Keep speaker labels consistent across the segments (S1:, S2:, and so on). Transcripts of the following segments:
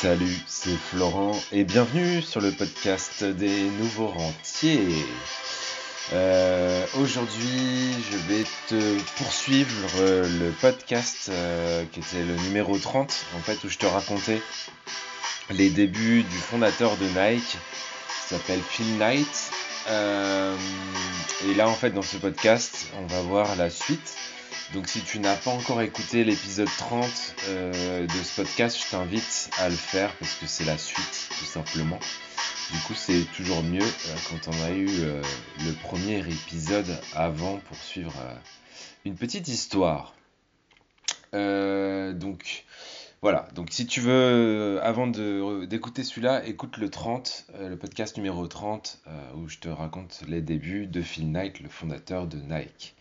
S1: Salut, c'est Florent et bienvenue sur le podcast des nouveaux rentiers. Aujourd'hui, je vais te poursuivre le podcast qui était le numéro 30, en fait, où je te racontais les débuts du fondateur de Nike, qui s'appelle Phil Knight. Et là, en fait, dans ce podcast, on va voir la suite. Donc si tu n'as pas encore écouté l'épisode 30 de ce podcast, je t'invite à le faire parce que c'est la suite tout simplement. Du coup c'est toujours mieux quand on a eu le premier épisode avant pour suivre une petite histoire. Donc voilà, donc si tu veux, avant d'écouter celui-là, écoute le 30, le podcast numéro 30 où je te raconte les débuts de Phil Knight, le fondateur de Nike.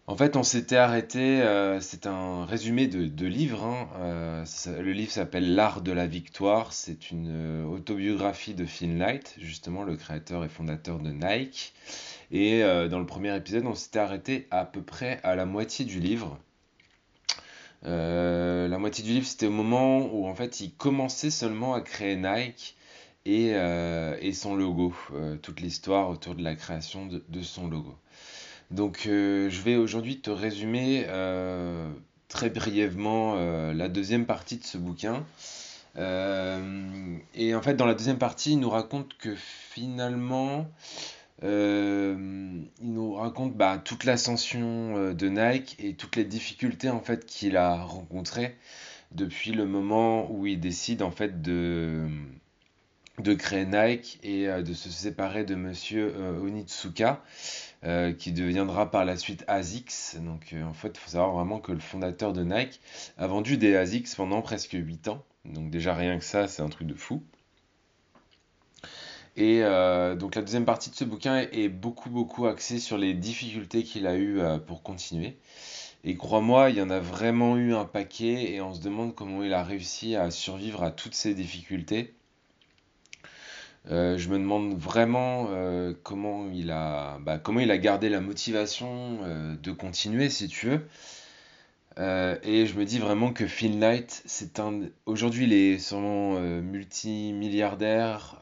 S1: En fait, on s'était arrêté, c'est un résumé de livres, hein, le livre s'appelle L'Art de la Victoire, c'est une autobiographie de Phil Knight, justement le créateur et fondateur de Nike. Et dans le premier épisode, on s'était arrêté à peu près à la moitié du livre. La moitié du livre, c'était au moment où en fait il commençait seulement à créer Nike et son logo, toute l'histoire autour de la création de son logo. Donc je vais aujourd'hui te résumer très brièvement la deuxième partie de ce bouquin. Et en fait dans la deuxième partie il nous raconte que finalement il nous raconte toute l'ascension de Nike et toutes les difficultés en fait qu'il a rencontrées depuis le moment où il décide en fait de créer Nike et de se séparer de monsieur Onitsuka. Qui deviendra par la suite ASICS. Donc en fait, il faut savoir vraiment que le fondateur de Nike a vendu des ASICS pendant presque 8 ans. Donc déjà rien que ça, c'est un truc de fou. Et donc la deuxième partie de ce bouquin est beaucoup axée sur les difficultés qu'il a eues pour continuer. Et crois-moi, il y en a vraiment eu un paquet et on se demande comment il a réussi à survivre à toutes ces difficultés. Je me demande vraiment comment il a gardé la motivation de continuer, si tu veux. Et je me dis vraiment que Phil Knight, aujourd'hui, il est sûrement multimilliardaire,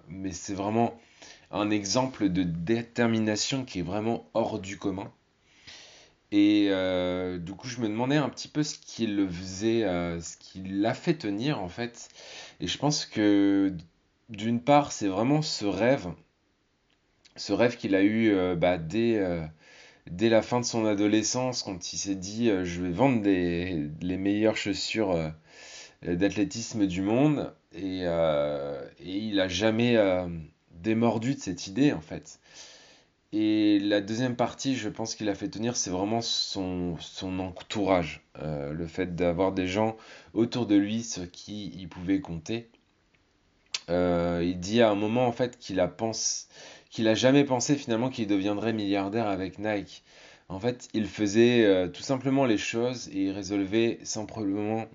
S1: mais c'est vraiment un exemple de détermination qui est vraiment hors du commun. Et du coup, je me demandais un petit peu ce qui le faisait, ce qui l'a fait tenir en fait. Et je pense que d'une part, c'est vraiment ce rêve qu'il a eu dès la fin de son adolescence, quand il s'est dit je vais vendre les meilleures chaussures d'athlétisme du monde, et il a jamais démordu de cette idée en fait. Et la deuxième partie, je pense qu'il a fait tenir, c'est vraiment son entourage, le fait d'avoir des gens autour de lui sur qui il pouvait compter. Il dit à un moment en fait qu'il a jamais pensé finalement qu'il deviendrait milliardaire avec Nike. En fait, il faisait tout simplement les choses et il résolvait simplement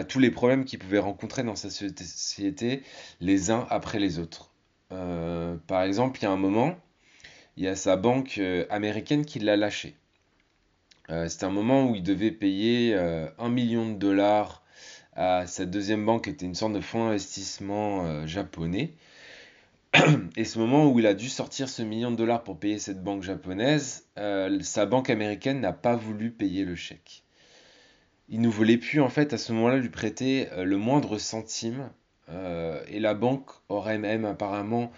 S1: tous les problèmes qu'il pouvait rencontrer dans sa société les uns après les autres. Par exemple, il y a un moment, il y a sa banque américaine qui l'a lâché. C'était un moment où il devait payer 1 million de dollars à sa deuxième banque, qui était une sorte de fonds d'investissement japonais. Et ce moment où il a dû sortir ce 1 million de dollars pour payer cette banque japonaise, sa banque américaine n'a pas voulu payer le chèque. Il ne voulait plus en fait à ce moment-là lui prêter le moindre centime. Et la banque aurait même apparemment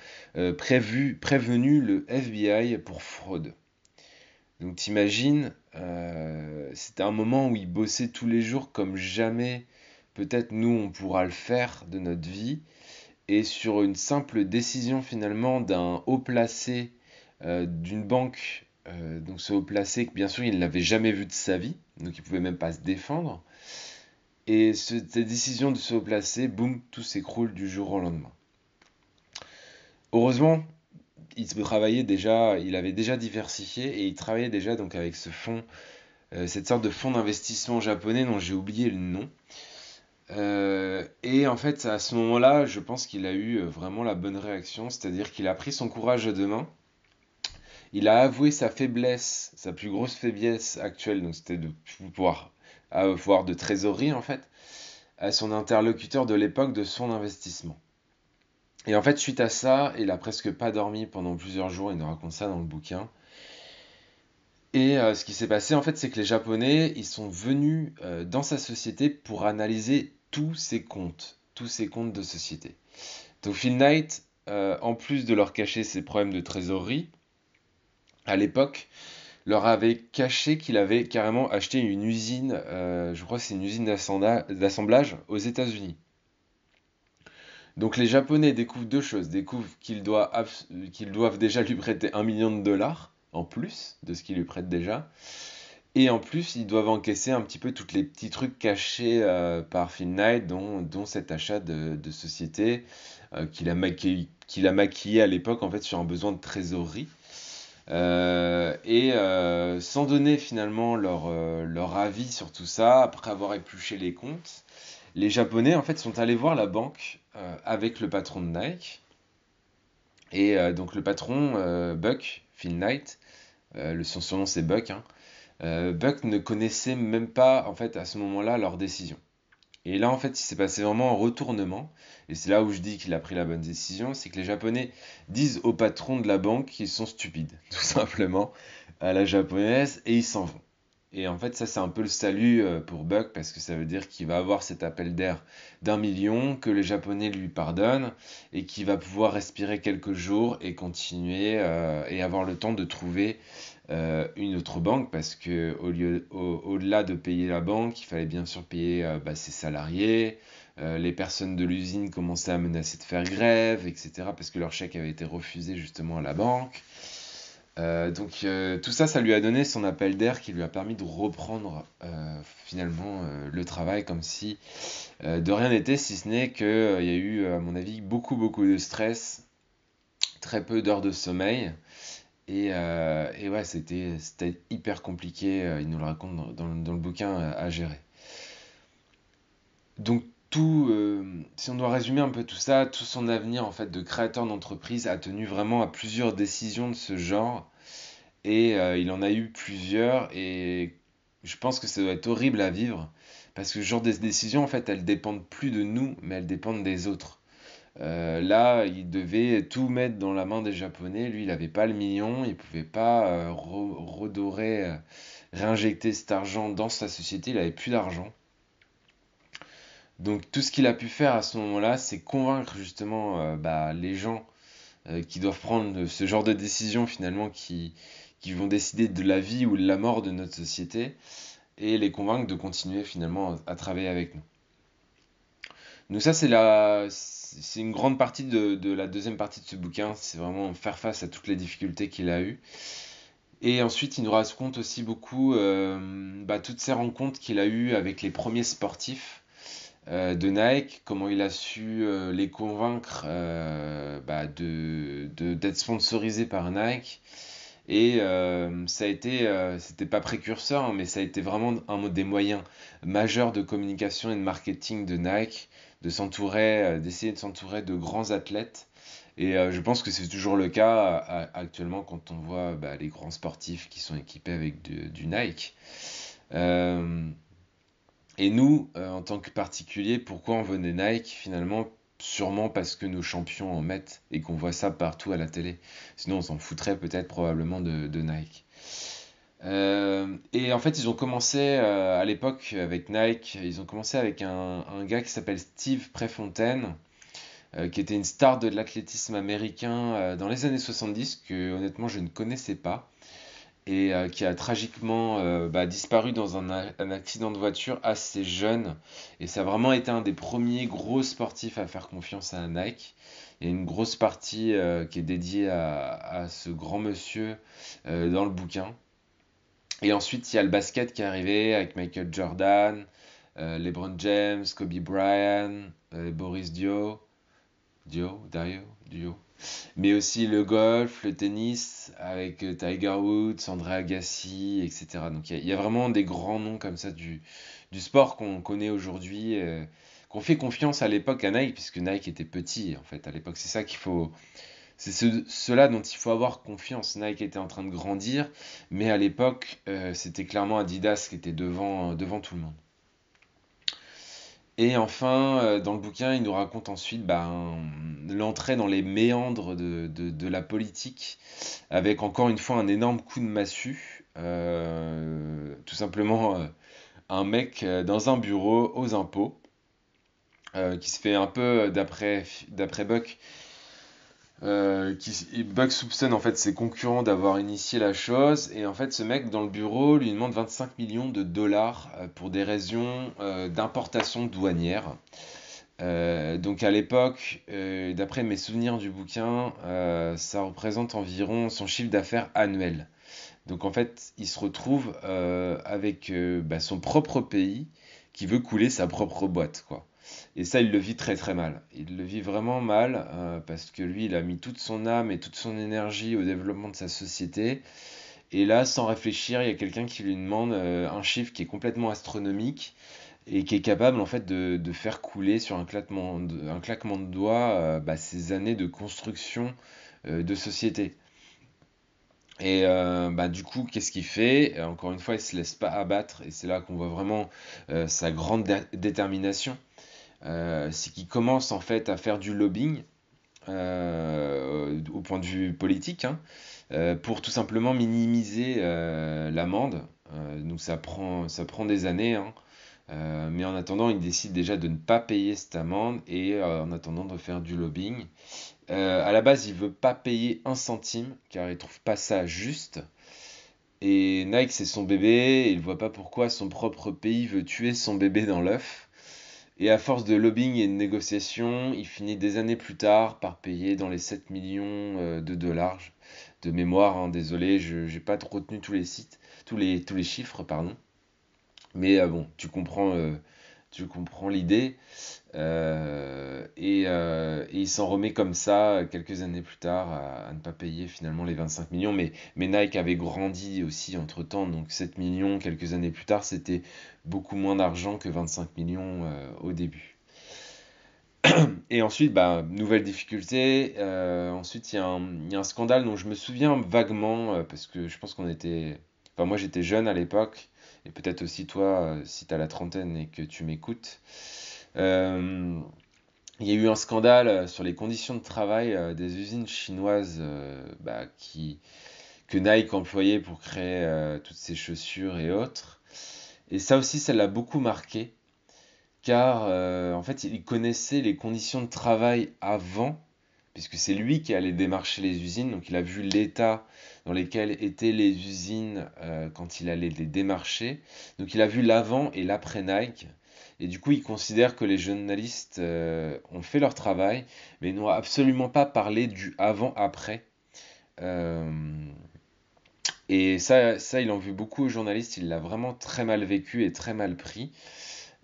S1: prévenu le FBI pour fraude. Donc t'imagines, c'était un moment où il bossait tous les jours comme jamais, peut-être nous on pourra le faire de notre vie. Et sur une simple décision finalement d'un haut placé d'une banque, donc ce haut placé, bien sûr il ne l'avait jamais vu de sa vie, donc il pouvait même pas se défendre. Et cette décision de ce haut placé, boum, tout s'écroule du jour au lendemain. Heureusement, il avait déjà diversifié et il travaillait déjà donc avec ce fonds, cette sorte de fonds d'investissement japonais dont j'ai oublié le nom. Et en fait, à ce moment-là, je pense qu'il a eu vraiment la bonne réaction, c'est-à-dire qu'il a pris son courage à deux mains, il a avoué sa faiblesse, sa plus grosse faiblesse actuelle, donc c'était de pouvoir avoir de trésorerie en fait. à son interlocuteur de l'époque de son investissement. Et en fait, suite à ça, il a presque pas dormi pendant plusieurs jours, il nous raconte ça dans le bouquin. Et ce qui s'est passé, en fait, c'est que les Japonais, ils sont venus dans sa société pour analyser tous ses comptes de société. Donc Phil Knight, en plus de leur cacher ses problèmes de trésorerie, à l'époque, leur avait caché qu'il avait carrément acheté une usine, je crois que c'est une usine d'assemblage aux États-Unis. Donc les Japonais découvrent deux choses. Découvrent qu'ils doivent déjà lui prêter 1 million de dollars, en plus de ce qu'ils lui prêtent déjà. Et en plus, ils doivent encaisser un petit peu tous les petits trucs cachés par Phil Knight, dont cet achat de société qu'il a maquillé à l'époque en fait sur un besoin de trésorerie. Sans donner finalement leur avis sur tout ça, après avoir épluché les comptes, les Japonais en fait sont allés voir la banque avec le patron de Nike. Et donc le patron, Buck, Phil Knight, son surnom c'est Buck, hein, Buck ne connaissait même pas en fait à ce moment-là leur décision. Et là, en fait, il s'est passé vraiment un retournement. Et c'est là où je dis qu'il a pris la bonne décision. C'est que les Japonais disent au patron de la banque qu'ils sont stupides, tout simplement, à la japonaise, et ils s'en vont. Et en fait, ça, c'est un peu le salut pour Buck, parce que ça veut dire qu'il va avoir cet appel d'air d'1 million, que les Japonais lui pardonnent, et qu'il va pouvoir respirer quelques jours et continuer, et avoir le temps de trouver une autre banque parce que au-delà de payer la banque, il fallait bien sûr payer ses salariés. Les personnes de l'usine commençaient à menacer de faire grève, etc. parce que leur chèque avait été refusé justement à la banque. Tout ça, ça lui a donné son appel d'air qui lui a permis de reprendre finalement le travail comme si de rien n'était, si ce n'est qu'il y a eu, à mon avis, beaucoup de stress, très peu d'heures de sommeil. Et ouais, c'était hyper compliqué, il nous le raconte dans le bouquin, à gérer. Donc si on doit résumer un peu tout ça, tout son avenir en fait de créateur d'entreprise a tenu vraiment à plusieurs décisions de ce genre. Et il en a eu plusieurs et je pense que ça doit être horrible à vivre. Parce que ce genre de décisions en fait elles dépendent plus de nous, mais elles dépendent des autres. Là, il devait tout mettre dans la main des Japonais. Lui, il n'avait pas le million, il pouvait pas redorer, réinjecter cet argent dans sa société, il n'avait plus d'argent. Donc tout ce qu'il a pu faire à ce moment-là, c'est convaincre justement les gens qui doivent prendre ce genre de décision finalement qui vont décider de la vie ou de la mort de notre société et les convaincre de continuer finalement à travailler avec nous. Donc ça, c'est une grande partie de la deuxième partie de ce bouquin. C'est vraiment faire face à toutes les difficultés qu'il a eues. Et ensuite, il nous raconte aussi beaucoup toutes ces rencontres qu'il a eues avec les premiers sportifs de Nike, comment il a su les convaincre d'être sponsorisé par Nike. Et ça a été, c'était pas précurseur, hein, mais ça a été vraiment des moyens majeurs de communication et de marketing de Nike, d'essayer de s'entourer de grands athlètes. Et je pense que c'est toujours le cas actuellement quand on voit les grands sportifs qui sont équipés avec du Nike. Euh, et nous, en tant que particuliers, pourquoi on venait Nike finalement? Sûrement parce que nos champions en mettent et qu'on voit ça partout à la télé. Sinon, on s'en foutrait peut-être probablement de Nike. Et en fait, ils ont commencé à l'époque avec Nike, ils ont commencé avec un gars qui s'appelle Steve Prefontaine, qui était une star de l'athlétisme américain dans les années 70, que honnêtement je ne connaissais pas, et qui a tragiquement disparu dans un accident de voiture assez jeune. Et ça a vraiment été un des premiers gros sportifs à faire confiance à Nike. Il y a une grosse partie qui est dédiée à ce grand monsieur dans le bouquin. Et ensuite, il y a le basket qui est arrivé avec Michael Jordan, LeBron James, Kobe Bryant, Boris Dio. Mais aussi le golf, le tennis avec Tiger Woods, André Agassi, etc. Donc il y a vraiment des grands noms comme ça du sport qu'on connaît aujourd'hui, qu'on fait confiance à l'époque à Nike, puisque Nike était petit en fait à l'époque. C'est ça qu'il faut, c'est cela dont il faut avoir confiance. Nike était en train de grandir, mais à l'époque c'était clairement Adidas qui était devant tout le monde. Et enfin, dans le bouquin, il nous raconte ensuite l'entrée dans les méandres de la politique, avec encore une fois un énorme coup de massue. Tout simplement un mec dans un bureau aux impôts, qui se fait un peu, d'après Buck, Buck soupçonne en fait ses concurrents d'avoir initié la chose, et en fait ce mec dans le bureau lui demande 25 millions de dollars pour des raisons d'importation douanière. Donc à l'époque, d'après mes souvenirs du bouquin, ça représente environ son chiffre d'affaires annuel. Donc en fait, il se retrouve avec son propre pays qui veut couler sa propre boîte, quoi. Et ça, il le vit très très mal. Il le vit vraiment mal parce que lui, il a mis toute son âme et toute son énergie au développement de sa société. Et là, sans réfléchir, il y a quelqu'un qui lui demande un chiffre qui est complètement astronomique et qui est capable en fait de faire couler sur un claquement de doigts ces années de construction de société. Et du coup, qu'est-ce qu'il fait? Encore une fois, il se laisse pas abattre, et c'est là qu'on voit vraiment sa grande détermination. C'est qu'il commence en fait à faire du lobbying au point de vue politique, hein, pour tout simplement minimiser l'amende. Donc ça prend des années, hein. Mais en attendant, il décide déjà de ne pas payer cette amende et en attendant de faire du lobbying. À la base, il veut pas payer un centime car il trouve pas ça juste. Et Nike, c'est son bébé, et il voit pas pourquoi son propre pays veut tuer son bébé dans l'œuf. Et à force de lobbying et de négociations, il finit des années plus tard par payer dans les 7 millions de dollars de mémoire, hein. Désolé, je n'ai pas trop retenu tous les chiffres, pardon. Mais bon, tu comprends l'idée. Et il s'en remet comme ça quelques années plus tard à ne pas payer finalement les 25 millions. Mais Nike avait grandi aussi entre-temps, donc 7 millions quelques années plus tard, c'était beaucoup moins d'argent que 25 millions au début. Et ensuite, nouvelle difficulté. Ensuite, il y a un scandale dont je me souviens vaguement, parce que je pense qu'on était... Enfin, moi j'étais jeune à l'époque, et peut-être aussi toi, si tu as la trentaine et que tu m'écoutes. Euh, il y a eu un scandale sur les conditions de travail des usines chinoises que Nike employait pour créer toutes ces chaussures et autres. Et ça aussi, ça l'a beaucoup marqué, car en fait, il connaissait les conditions de travail avant, puisque c'est lui qui allait démarcher les usines, donc il a vu l'état dans lequel étaient les usines quand il allait les démarcher. Donc il a vu l'avant et l'après Nike. Et du coup, il considère que les journalistes ont fait leur travail, mais n'ont absolument pas parlé du avant-après. Euh, et ça, il en veut beaucoup aux journalistes, il l'a vraiment très mal vécu et très mal pris.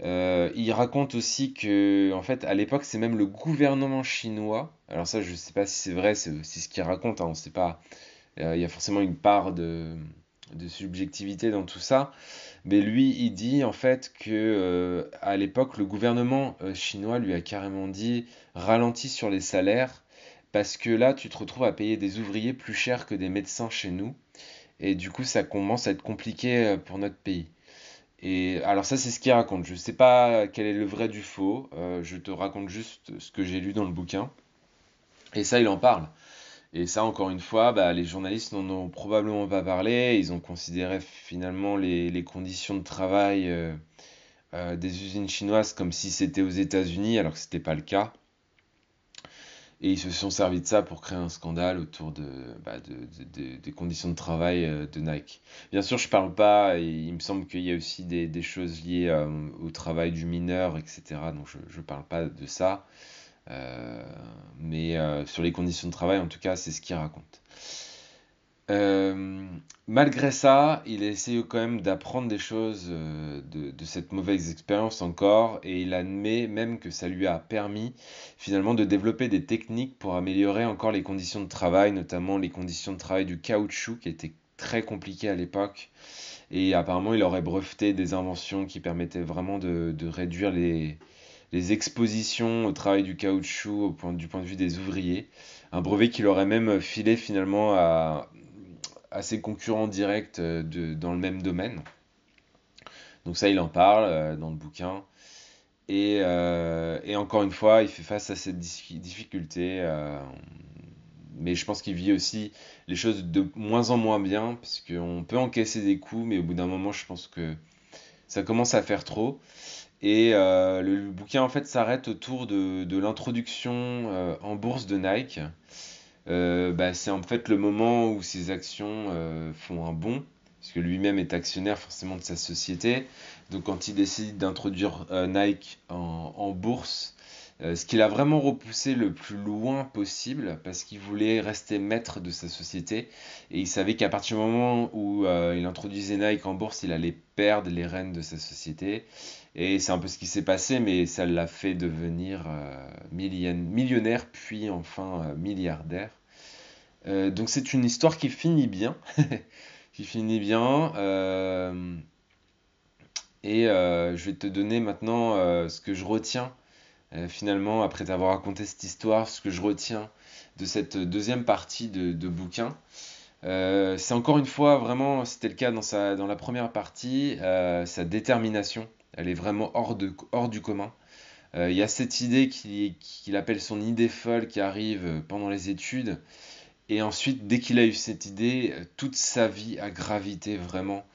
S1: Il raconte aussi que, en fait, à l'époque, c'est même le gouvernement chinois. Alors ça, je sais pas si c'est vrai, c'est aussi ce qu'il raconte, hein, on sait pas. Il y a forcément une part de subjectivité dans tout ça. Mais lui, il dit en fait que à l'époque, le gouvernement chinois lui a carrément dit ralentis sur les salaires parce que là, tu te retrouves à payer des ouvriers plus cher que des médecins chez nous. Et du coup, ça commence à être compliqué pour notre pays. Et alors ça, c'est ce qu'il raconte. Je sais pas quel est le vrai du faux. Je te raconte juste ce que j'ai lu dans le bouquin. Et ça, il en parle. Et ça, encore une fois, les journalistes n'en ont probablement pas parlé. Ils ont considéré finalement les conditions de travail des usines chinoises comme si c'était aux États-Unis, alors que c'était pas le cas. Et ils se sont servis de ça pour créer un scandale autour des conditions de travail de Nike. Bien sûr, je parle pas, et il me semble qu'il y a aussi des choses liées au travail du mineur, etc. Donc je parle pas de ça. Euh, mais sur les conditions de travail, en tout cas, c'est ce qu'il raconte. Euh, Malgré ça, il a essayé quand même d'apprendre des choses de cette mauvaise expérience encore, et il admet même que ça lui a permis finalement de développer des techniques pour améliorer encore les conditions de travail, notamment les conditions de travail du caoutchouc qui étaient très compliquées à l'époque. Et apparemment, il aurait breveté des inventions qui permettaient vraiment de réduire les expositions au travail du caoutchouc du point de vue des ouvriers. Un brevet qu'il aurait même filé finalement à ses concurrents directs dans le même domaine. Donc ça, il en parle dans le bouquin. Et encore une fois, il fait face à cette difficulté. Mais je pense qu'il vit aussi les choses de moins en moins bien, parce qu'on peut encaisser des coups, mais au bout d'un moment, je pense que ça commence à faire trop. Et le bouquin, en fait, s'arrête autour de l'introduction en bourse de Nike. C'est en fait le moment où ses actions font un bond, puisque lui-même est actionnaire forcément de sa société. Donc quand il décide d'introduire Nike en bourse, ce qu'il a vraiment repoussé le plus loin possible, parce qu'il voulait rester maître de sa société, et il savait qu'à partir du moment où il introduisait Nike en bourse, il allait perdre les rênes de sa société. Et c'est un peu ce qui s'est passé, mais ça l'a fait devenir millionnaire, puis enfin milliardaire. Donc c'est une histoire qui finit bien, qui finit bien. Je vais te donner maintenant ce que je retiens finalement après t'avoir raconté cette histoire, ce que je retiens de cette deuxième partie de bouquin. C'est encore une fois vraiment, c'était le cas dans la première partie, sa détermination. Elle est vraiment hors du commun. Il y a cette idée qu'il appelle son idée folle qui arrive pendant les études. Et ensuite, dès qu'il a eu cette idée, toute sa vie a gravité vraiment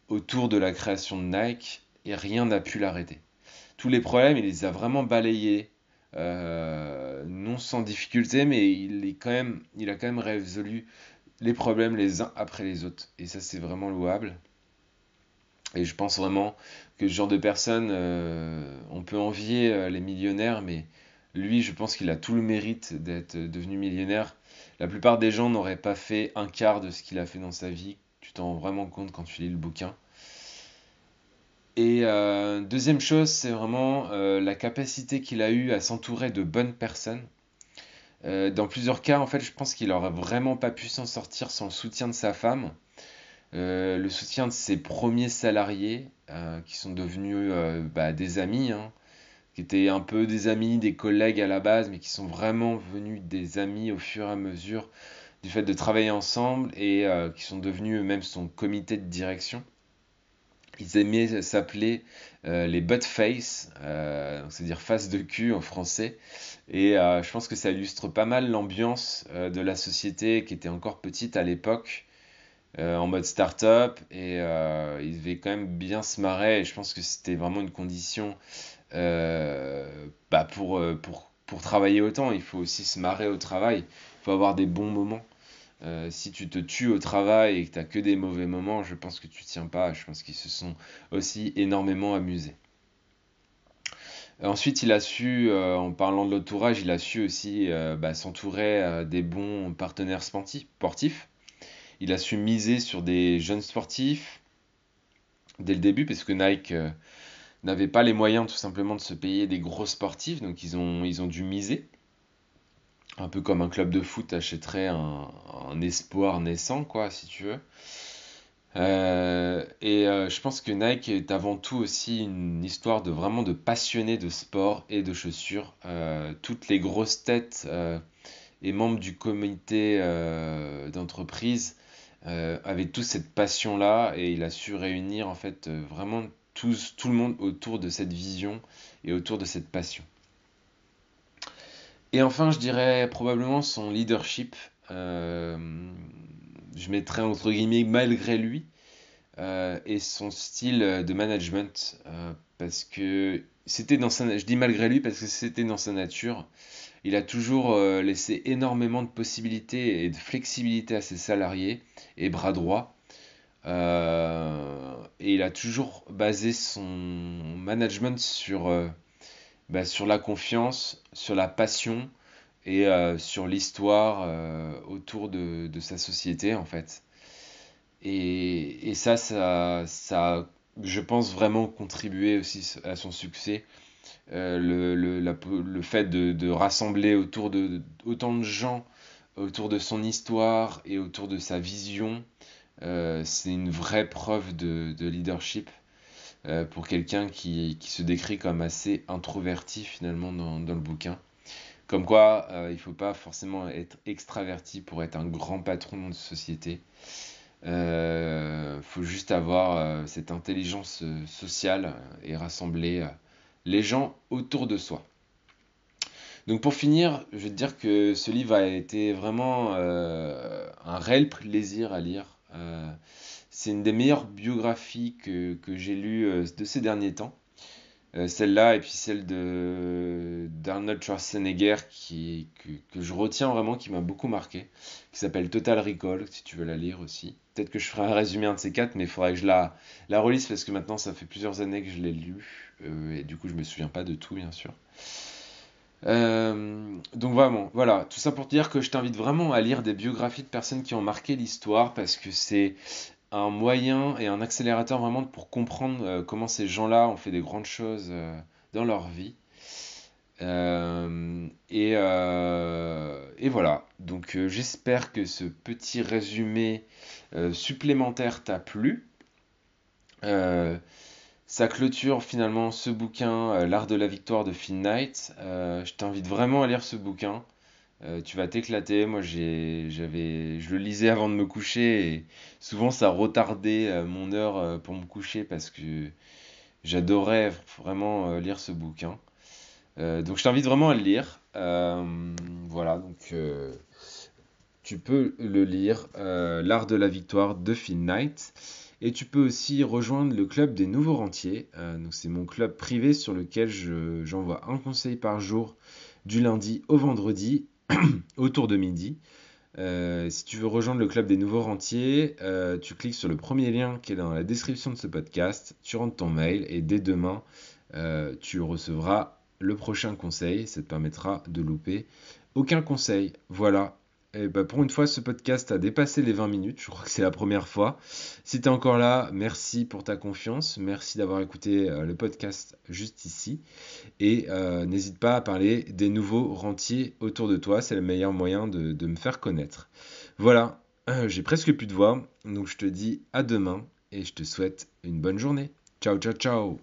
S1: autour de la création de Nike et rien n'a pu l'arrêter. Tous les problèmes, il les a vraiment balayés, non sans difficulté, mais il a quand même résolu les problèmes les uns après les autres. Et ça, c'est vraiment louable. Et je pense vraiment que ce genre de personne, on peut envier les millionnaires, mais lui, je pense qu'il a tout le mérite d'être devenu millionnaire. La plupart des gens n'auraient pas fait un quart de ce qu'il a fait dans sa vie. Tu t'en rends vraiment compte quand tu lis le bouquin. Et deuxième chose, c'est vraiment la capacité qu'il a eue à s'entourer de bonnes personnes. Dans plusieurs cas, en fait, je pense qu'il aurait vraiment pas pu s'en sortir sans le soutien de sa femme. Le soutien de ses premiers salariés qui sont devenus des amis, hein, qui étaient un peu des amis, des collègues à la base, mais qui sont vraiment devenus des amis au fur et à mesure du fait de travailler ensemble et qui sont devenus eux-mêmes son comité de direction. Ils aimaient s'appeler les butt face, c'est-à-dire face de cul en français. Et je pense que ça illustre pas mal l'ambiance de la société qui était encore petite à l'époque en mode start-up et il devait quand même bien se marrer et je pense que c'était vraiment une condition pour travailler autant, il faut aussi se marrer au travail, il faut avoir des bons moments. Si tu te tues au travail et que tu n'as que des mauvais moments, je pense que tu tiens pas, je pense qu'ils se sont aussi énormément amusés. Ensuite, il a su, en parlant de l'entourage, il a su aussi s'entourer des bons partenaires sportifs. Il a su miser sur des jeunes sportifs dès le début, parce que Nike n'avait pas les moyens tout simplement de se payer des gros sportifs, donc ils ont dû miser. Un peu comme un club de foot achèterait un espoir naissant, quoi, si tu veux. Je pense que Nike est avant tout aussi une histoire de vraiment de passionnés de sport et de chaussures. Toutes les grosses têtes et membres du comité d'entreprise avaient tous cette passion-là et il a su réunir en fait vraiment tout le monde autour de cette vision et autour de cette passion. Et enfin, je dirais probablement son leadership. Je mettrais entre guillemets malgré lui et son style de management parce que c'était dans sa, je dis malgré lui parce que c'était dans sa nature. Il a toujours laissé énormément de possibilités et de flexibilité à ses salariés et bras droit. Et il a toujours basé son management sur la confiance, sur la passion et sur l'histoire autour de sa société en fait. Et ça a, je pense, vraiment contribué aussi à son succès. Le fait de rassembler autour de autant de gens, autour de son histoire et autour de sa vision, c'est une vraie preuve de leadership pour quelqu'un qui se décrit comme assez introverti finalement dans le bouquin. Comme quoi, il ne faut pas forcément être extraverti pour être un grand patron de société. Faut juste avoir cette intelligence sociale et rassembler les gens autour de soi. Donc pour finir, je vais te dire que ce livre a été vraiment un réel plaisir à lire. C'est une des meilleures biographies que j'ai lues de ces derniers temps. Celle-là et puis celle d'Arnold Schwarzenegger que je retiens vraiment, qui m'a beaucoup marqué, qui s'appelle Total Recall, si tu veux la lire aussi. Peut-être que je ferai un résumé un de ces quatre, mais il faudrait que je la relise parce que maintenant ça fait plusieurs années que je l'ai lu, et du coup je me souviens pas de tout, bien sûr. Donc vraiment, voilà, tout ça pour te dire que je t'invite vraiment à lire des biographies de personnes qui ont marqué l'histoire parce que c'est un moyen et un accélérateur vraiment pour comprendre comment ces gens-là ont fait des grandes choses dans leur vie. Et voilà, donc j'espère que ce petit résumé supplémentaire t'a plu. Euh, Ça clôture finalement ce bouquin, L'Art de la Victoire de Phil Knight. Je t'invite vraiment à lire ce bouquin. Tu vas t'éclater. Moi, je le lisais avant de me coucher et souvent ça retardait mon heure pour me coucher parce que j'adorais vraiment lire ce bouquin. Donc, je t'invite vraiment à le lire. Voilà, donc tu peux le lire, L'Art de la Victoire de Phil Knight. Et tu peux aussi rejoindre le club des nouveaux rentiers. Donc c'est mon club privé sur lequel j'envoie un conseil par jour du lundi au vendredi autour de midi. Si tu veux rejoindre le club des nouveaux rentiers, tu cliques sur le premier lien qui est dans la description de ce podcast, tu rentres ton mail et dès demain, tu recevras le prochain conseil. Ça te permettra de louper aucun conseil. Voilà. Et bah pour une fois, ce podcast a dépassé les 20 minutes. Je crois que c'est la première fois. Si tu es encore là, merci pour ta confiance. Merci d'avoir écouté le podcast juste ici. Et n'hésite pas à parler des nouveaux rentiers autour de toi. C'est le meilleur moyen de me faire connaître. Voilà, j'ai presque plus de voix. Donc je te dis à demain et je te souhaite une bonne journée. Ciao, ciao, ciao.